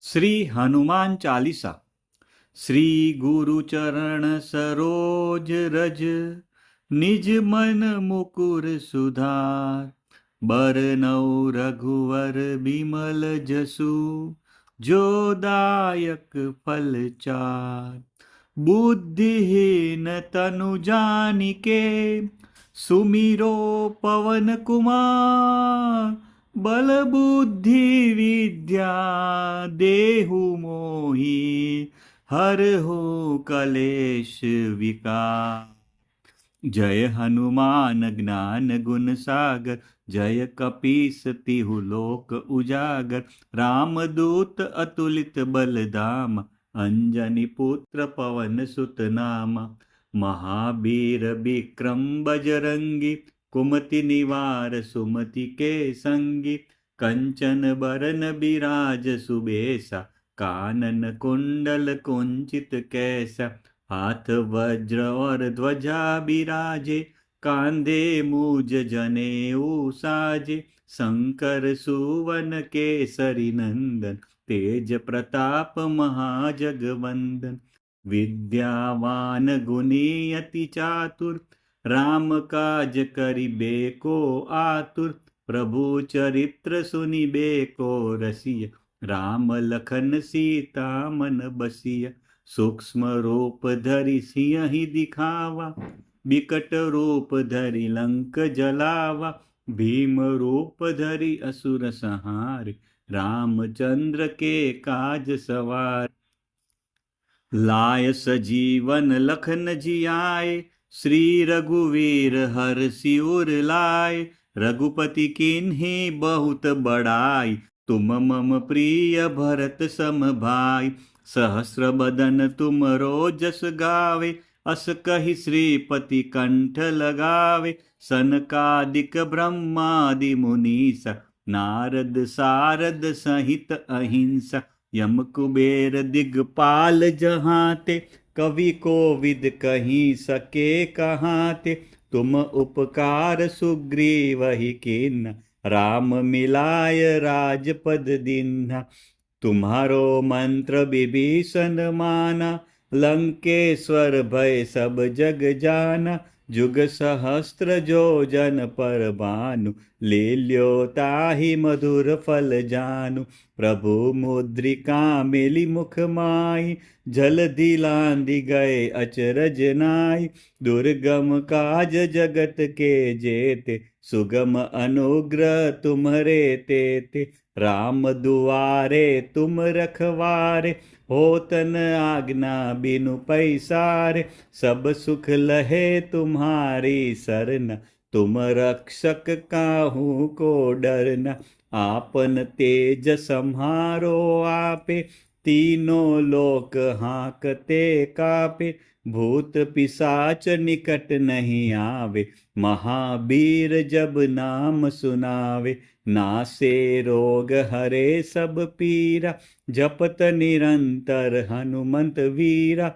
श्री हनुमान चालीसा। श्री गुरु चरण सरोज रज, निज मन मुकुर सुधार। बरनउँ रघुवर बिमल जसु, जो दायक फल चार। बुद्धिहीन तनु जानिके, सुमिरो पवन कुमार। बल बुद्धि विद्या देहु मोहि, हरहु कलेश विकार। जय हनुमान ज्ञान गुण सागर, जय कपीस तिहु लोक उजागर। रामदूत अतुलित बल धाम, अंजनी पुत्र पवन सुत नामा। महावीर विक्रम बजरंगी, कुमति निवार सुमति के संगी। कंचन बरन बिराज सुबेसा, कानन कुंडल कुंचित कैसा। हाथ वज्र और ध्वजा बिराजे, कांधे मूज जनेऊ साजे। शंकर सुवन केसरी नंदन, तेज प्रताप महाजगवंदन। विद्यावान गुणी अति चातुर, राम काज करिबे को आतुर। प्रभु चरित्र सुनिबे को रसिया, राम लखन सीता मन बसिया। सूक्ष्म रूप धरि सियहि दिखावा, बिकट रूप धरि लंक जलावा। भीम रूप धरि असुर संहार, रामचंद्र के काज सवार। लाय सजीवन लखन जियाए, श्री रघुवीर हरषि उर लाए। रघुपति कीन्ही बहुत बड़ाई, तुम मम प्रिय भरत सम भाई। सहस्र बदन तुम रोजस गावे, अस कहि श्रीपति कंठ लगावे। सनकादिक ब्रह्मादि मुनीसा, नारद सारद सहित अहिंसा। यम कुबेर दिगपाल जहाते, कवि कोविद कहीं सके कहाते। तुम उपकार सुग्रीवहि कीन्हा, राम मिलाय राजपद दीन्हा। तुम्हारो मंत्र विभीषण माना, लंकेश्वर भय सब जग जाना। जुग सहस्त्र जो जन पर भानु, लील्यो ताहि मधुर फल जानु। प्रभु मुद्रिका मेली मुख माई, जलधि लांघि गए अचरज नाई। दुर्गम काज जगत के जेते, सुगम अनुग्रह तुम्हरे तेते। राम दुआरे तुम रखवारे, होत न आज्ञा बिनु पैसारे। सब सुख लहे तुम्हारी सरना, तुम रक्षक काहू को डरना। आपन तेज सम्हारो आपे, तीनों लोक हाँकते कापे। भूत पिशाच निकट नहीं आवे, महावीर जब नाम सुनावे। नासे रोग हरे सब पीरा, जपत निरंतर हनुमंत वीरा।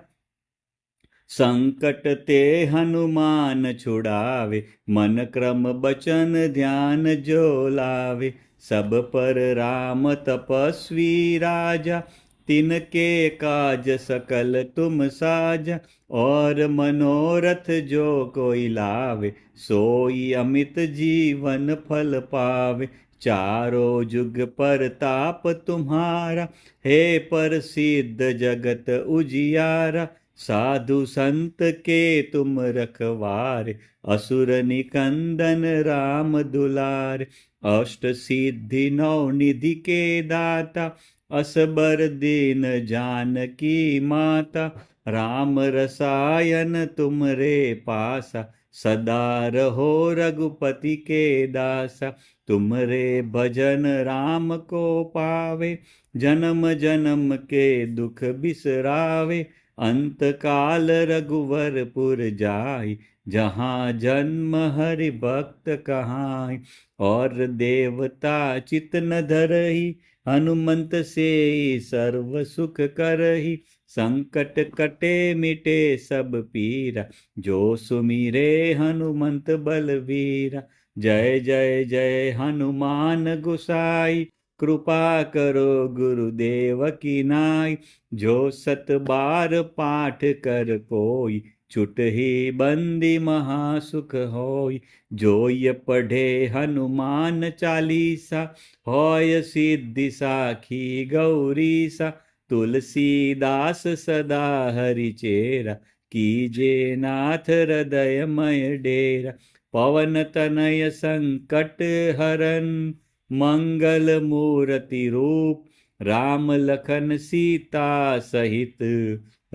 संकट ते हनुमान छुड़ावे, मन क्रम बचन ध्यान जो लावे। सब पर राम तपस्वी राजा, तिनके काज सकल तुम साजा। और मनोरथ जो कोई लावे, सोई अमित जीवन फल पावे। चारों जुग परताप तुम्हारा, हे प्रसिद्ध जगत उजियारा। साधु संत के तुम रखवारे, असुर निकंदन राम दुलारे। अष्ट सिद्धि नौ निधि के दाता, असबर दीन जानकी माता। राम रसायन तुमरे पासा, सदा रहो रघुपति के दासा। तुमरे भजन राम को पावे, जन्म जन्म के दुख बिसरावे। अंत काल रघुवरपुर जाई, जहाँ जन्म हरि भक्त कहाई। और देवता चित न धरही, हनुमंत से सर्व सुख करही। संकट कटे मिटे सब पीरा, जो सुमिरे हनुमंत बलवीरा। जय जय जय हनुमान गोसाई, કૃપા કરો ગુરુદેવ કી નાય. જો સત બાર પાઠ કર કોઈ, છૂટહી બંદી મહાસુખ હોય. જોય પઢે હનુમાન ચાલીસા, હોય સિદ્ધિ સાખી ગૌરીસા. તુલસીદાસ સદા હરિચેરા, કીજે નાથ હૃદયમય ડેરા. પવન તનય સંકટ હરન, મંગલ મૂર્તિ રૂપ. રામ લખન સીતા સહિત,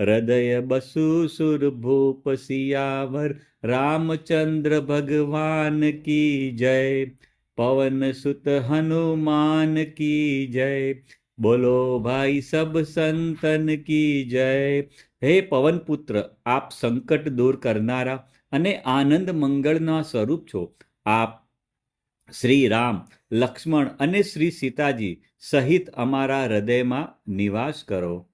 હૃદય બસુ સુર ભૂપ. સિયાવર રામચંદ્ર ભગવાન કી જય. પવન સુત હનુમાન કી જય. બોલો ભાઈ સબ સંતન કી જય. હે પવન પુત્ર, આપ સંકટ દૂર કરનારા અને આનંદ મંગળના સ્વરૂપ છો. આપ શ્રી રામ, લક્ષ્મણ અને શ્રી સીતાજી સહિત અમારા હૃદયમાં નિવાસ કરો.